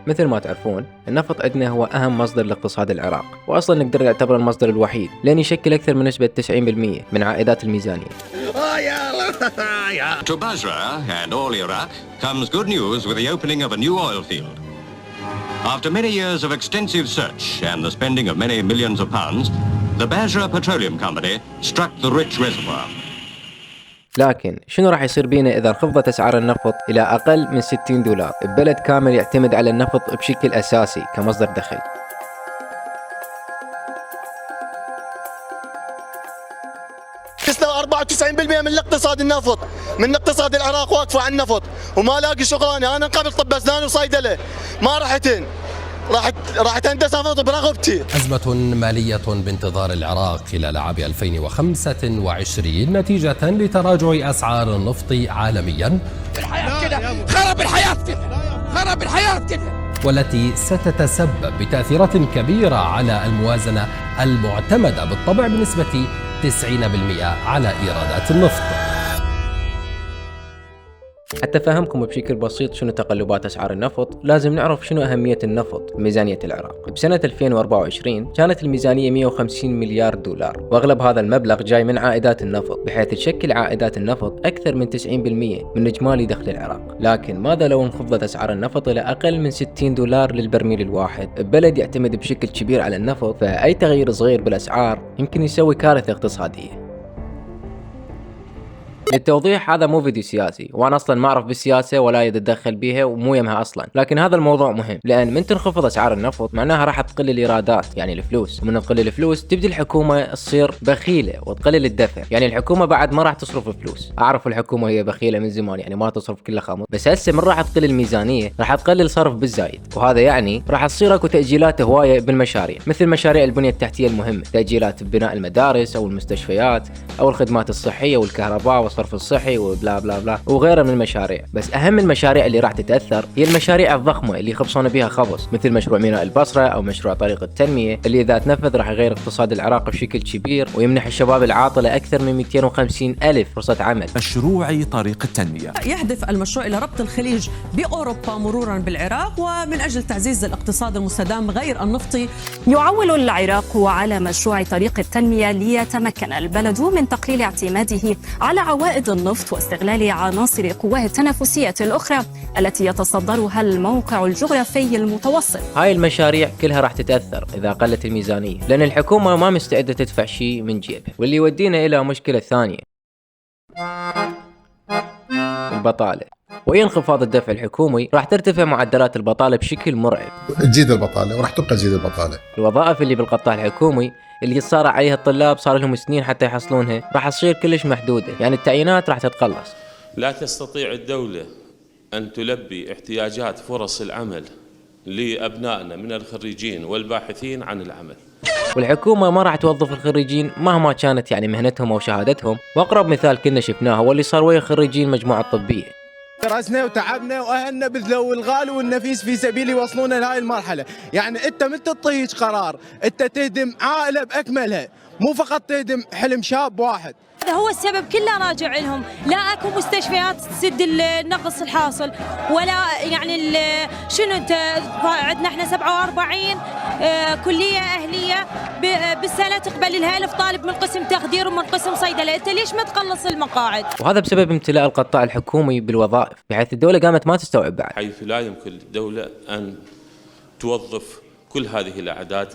مثل ما تعرفون النفط عندنا هو أهم مصدر لاقتصاد العراق، وأصلا نقدر نعتبره المصدر الوحيد لأن يشكل أكثر من نسبة 90% من عائدات الميزانية. To Basra and all Iraq comes good news with the opening of a new oil field. After many years of extensive search and the spending of many millions of pounds, the Basra Petroleum Company struck the rich reservoir. لكن شنو راح يصير بينا إذا انخفضت أسعار النفط إلى أقل من $60 ببلد كامل يعتمد على النفط بشكل أساسي كمصدر دخل؟ تسلم 94% من الاقتصاد النفط، من اقتصاد العراق واقفة على النفط وما لاقي شغلانة. أنا قبل طب أسنان وصيدلة ما رحتن، راحت هندسة نفط برغبتي. أزمة مالية بانتظار العراق خلال عام 2025 نتيجة لتراجع أسعار النفط عالميا. الحياة كده خرب الحياة كده، خرب الحياة كده، والتي ستتسبب بتأثيرات كبيرة على الموازنة المعتمدة بالطبع بنسبة 90% على إيرادات النفط. حتى أفهمكم بشكل بسيط شنو تقلبات أسعار النفط، لازم نعرف شنو أهمية النفط بميزانية العراق. بسنة 2024 كانت الميزانية $150 مليار، وأغلب هذا المبلغ جاي من عائدات النفط، بحيث تشكل عائدات النفط أكثر من 90% من إجمالي دخل العراق. لكن ماذا لو انخفضت أسعار النفط إلى أقل من $60 للبرميل الواحد؟ ببلد يعتمد بشكل كبير على النفط، فأي تغيير صغير بالأسعار يمكن يسوي كارثة اقتصادية. للتوضيح، هذا مو فيديو سياسي، وانا اصلا ما اعرف بالسياسه ولا يتدخل بيها ومو يمها اصلا، لكن هذا الموضوع مهم لان من تنخفض اسعار النفط معناها راح تقل الايرادات يعني الفلوس، ومن تقل الفلوس تبدي الحكومه تصير بخيله وتقلل الدفع، يعني الحكومه بعد ما راح تصرف فلوس. اعرف الحكومه هي بخيله من زمان، يعني ما تصرف كلها خاموس، بس هسه من راح تقل الميزانيه راح تقلل صرف بالزايد، وهذا يعني راح تصير اكو تاجيلات هوايه بالمشاريع، مثل مشاريع البنيه التحتيه المهمه، تاجيلات ببناء المدارس او المستشفيات او الخدمات الصحيه والكهرباء والصرف الصحي وبلا بلا بلا وغيرها من المشاريع. بس اهم المشاريع اللي راح تتاثر هي المشاريع الضخمه اللي يخبصون بها خبص، مثل مشروع ميناء البصره او مشروع طريق التنميه، اللي اذا تنفذ راح يغير اقتصاد العراق بشكل كبير ويمنح الشباب العاطله اكثر من 250 الف فرصه عمل. مشروع طريق التنميه يهدف المشروع الى ربط الخليج باوروبا مرورا بالعراق، ومن اجل تعزيز الاقتصاد المستدام غير النفطي. يعول العراق على مشروع طريق التنميه ليتمكن البلد من تقليل اعتماده على عوائد النفط واستغلال عناصر قواه التنافسية الأخرى التي يتصدرها الموقع الجغرافي المتوسط. هاي المشاريع كلها راح تتأثر إذا قلت الميزانية، لأن الحكومة ما مستعدة تدفع شيء من جيبها، واللي يودينا إلى مشكلة ثانية، البطالة. وإن انخفاض الدفع الحكومي راح ترتفع معدلات البطالة بشكل مرعب. تزيد البطالة وراح تبقى تزيد البطالة. الوظائف اللي بالقطاع الحكومي اللي صار عليها الطلاب صار لهم سنين حتى يحصلونها راح تصير كلش محدودة، يعني التعيينات راح تتقلص. لا تستطيع الدولة أن تلبي احتياجات فرص العمل لأبنائنا من الخريجين والباحثين عن العمل، والحكومة ما راح توظف الخريجين مهما كانت يعني مهنتهم أو شهادتهم. وأقرب مثال كنا شفناه هو اللي صار ويا خريجين المجموعة الطبية. درسنا وتعبنا واهلنا بذلوا الغالي والنفيس في سبيل يوصلونا لهاي المرحله، يعني انت من تعطيك قرار انت تهدم عائله باكملها، مو فقط تهدم حلم شاب واحد. هذا هو السبب كله راجع لهم، لا اكو مستشفيات تسد النقص الحاصل، ولا يعني شنو انت عندنا احنا 47 كليه اهليه بالسنه تقبل لها 1000 طالب من قسم تخدير ومن قسم صيدله، انت ليش ما تقلص المقاعد؟ وهذا بسبب امتلاء القطاع الحكومي بالوظائف، بحيث الدوله قامت ما تستوعب بعد، حيث لا يمكن للدوله ان توظف كل هذه الاعداد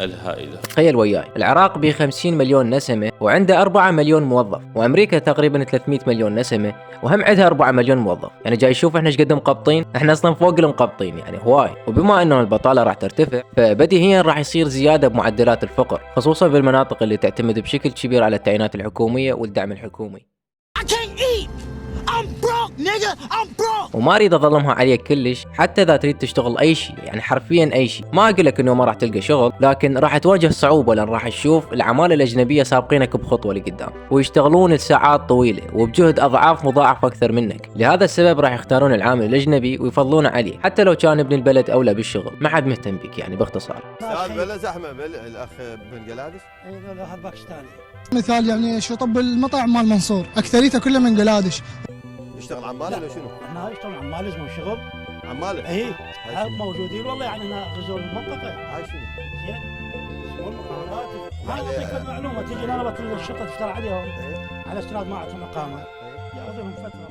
الهائلة. تخيل وياي العراق ب 50 مليون نسمة وعنده 4 مليون موظف، وأمريكا تقريبا 300 مليون نسمة وهم عندها 4 مليون موظف، يعني جاي يشوف احنا ايش قد مقبطين، احنا اصلا فوق المقبطين يعني هواي. وبما انه البطالة راح ترتفع فبديهيا راح يصير زيادة بمعدلات الفقر، خصوصا في المناطق اللي تعتمد بشكل كبير على التعيينات الحكومية والدعم الحكومي. وما اريد اظلمها عليك كلش، حتى اذا تريد تشتغل اي شيء يعني حرفيا اي شيء، ما اقول لك انه ما راح تلقى شغل، لكن راح تواجه صعوبه لان راح تشوف العماله الاجنبيه سابقينك بخطوه لقدام ويشتغلون لساعات طويله وبجهد اضعاف مضاعف اكثر منك. لهذا السبب راح يختارون العامل الاجنبي ويفضلونه عليه حتى لو كان ابن البلد اولى بالشغل، ما حد مهتم بك يعني باختصار. بلا زحمه الاخ بن قلادس اي باكستاني مثال يعني شو طب المطاعم مال منصور اكثريته كله من قلادش. يشتغل عمال ولا شنو؟ ما يشتغل عمال اسمه شغل عماله اي موجودين والله يعني هنا غزوا المنطقه. هاي شنو؟ زين انا بعطيك معلومه تجي انا بتنزل الشرطه تفتر عليهم على استناد ما عندهم اقامه ياخذونهم فتره.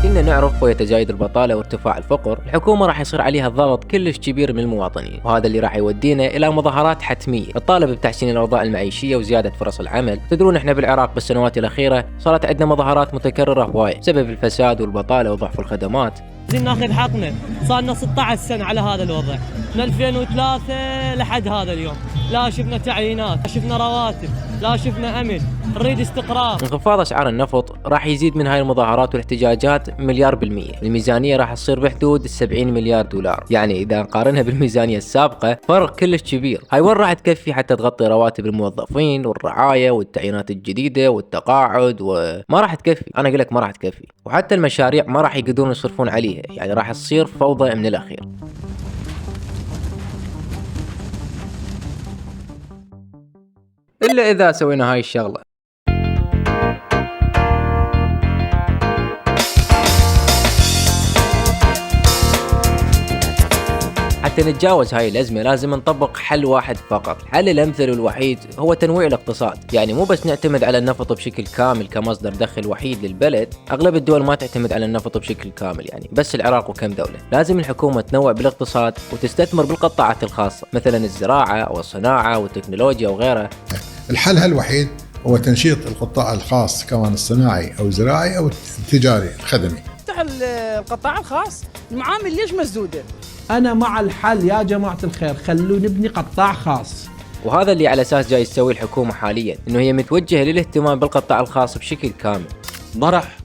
كنا نعرف ويتزايد البطالة وارتفاع الفقر، الحكومة راح يصير عليها ضغط كلش كبير من المواطنين، وهذا اللي راح يودينا إلى مظاهرات حتمية تطالب بتحسين الأوضاع المعيشية وزيادة فرص العمل. تدرون إحنا بالعراق بالسنوات الأخيرة صارت عندنا مظاهرات متكررة هواية بسبب الفساد والبطالة وضعف الخدمات. زين ناخذ حقنا، صار لنا 16 سنة على هذا الوضع من 2003 لحد هذا اليوم، لا شفنا تعيينات، لا شفنا رواتب، لا شفنا أمن، نريد استقرار. انخفاض أسعار النفط راح يزيد من هاي المظاهرات والاحتجاجات 1,000,000%. الميزانية راح تصير بحدود 70 مليار دولار، يعني إذا نقارنها بالميزانية السابقة فرق كلش كبير. هاي وين راح تكفي حتى تغطي رواتب الموظفين والرعاية والتعيينات الجديدة والتقاعد؟ وما راح تكفي، أنا أقول لك ما راح تكفي، وحتى المشاريع ما راح يقدرون يصرفون عليها، يعني راح تصير فوضى من الأخير. إلا إذا سوينا هاي الشغلة. حتى نتجاوز هاي الأزمة لازم نطبق حل واحد فقط. الحل الأمثل والوحيد هو تنويع الاقتصاد، يعني مو بس نعتمد على النفط بشكل كامل كمصدر دخل وحيد للبلد. أغلب الدول ما تعتمد على النفط بشكل كامل، يعني بس العراق وكم دولة. لازم الحكومة تنوع بالاقتصاد وتستثمر بالقطاعات الخاصة مثلا الزراعة والصناعة والتكنولوجيا وغيرها. الحل الوحيد هو تنشيط القطاع الخاص كمان الصناعي أو الزراعي أو التجاري الخدمي. القطاع الخاص المعامل ليش مسدودة؟ أنا مع الحل يا جماعة الخير، خلونا نبني قطاع خاص. وهذا اللي على أساس جاي تسوي الحكومة حاليا، إنه هي متوجهة للاهتمام بالقطاع الخاص بشكل كامل. ما راح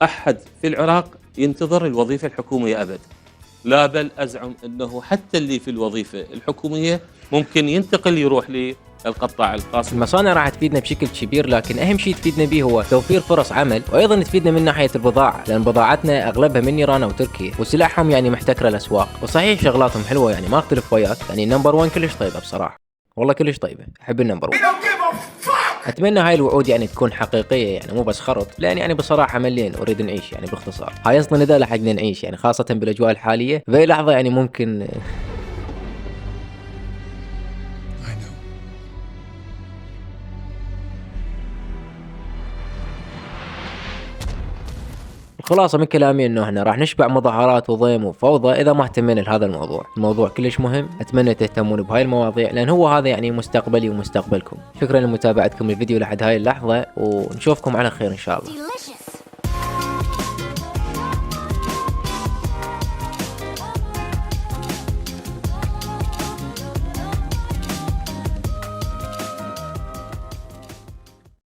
أحد في العراق ينتظر الوظيفة الحكومية أبد، لا بل أزعم أنه حتى اللي في الوظيفة الحكومية ممكن ينتقل يروح للقطاع الخاص. المصانع راح تفيدنا بشكل كبير، لكن أهم شيء تفيدنا به هو توفير فرص عمل، وأيضا تفيدنا من ناحية البضاعة، لأن بضاعتنا أغلبها من إيران وتركيا وسلاحهم يعني محتكرة الأسواق. وصحيح شغلاتهم حلوة، يعني ما أختلف وياك، يعني نمبر 1 كلش طيبة بصراحة، والله كلش طيبة، أحب النمبر 1. أتمنى هاي الوعود يعني تكون حقيقية، يعني مو بس خرط، لأن يعني بصراحة ملين أريد نعيش، يعني باختصار هاي أصلا نداء لحقنا نعيش، يعني خاصة بالأجواء الحالية. في أي لحظة يعني ممكن الخلاصة من كلامي انه احنا راح نشبع مظاهرات وضيم وفوضى اذا ما اهتمينا لهذا الموضوع. الموضوع كلش مهم، اتمنى تهتمون بهاي المواضيع لان هو هذا يعني مستقبلي ومستقبلكم. شكرا لمتابعتكم الفيديو لحد هاي اللحظة، ونشوفكم على خير ان شاء الله.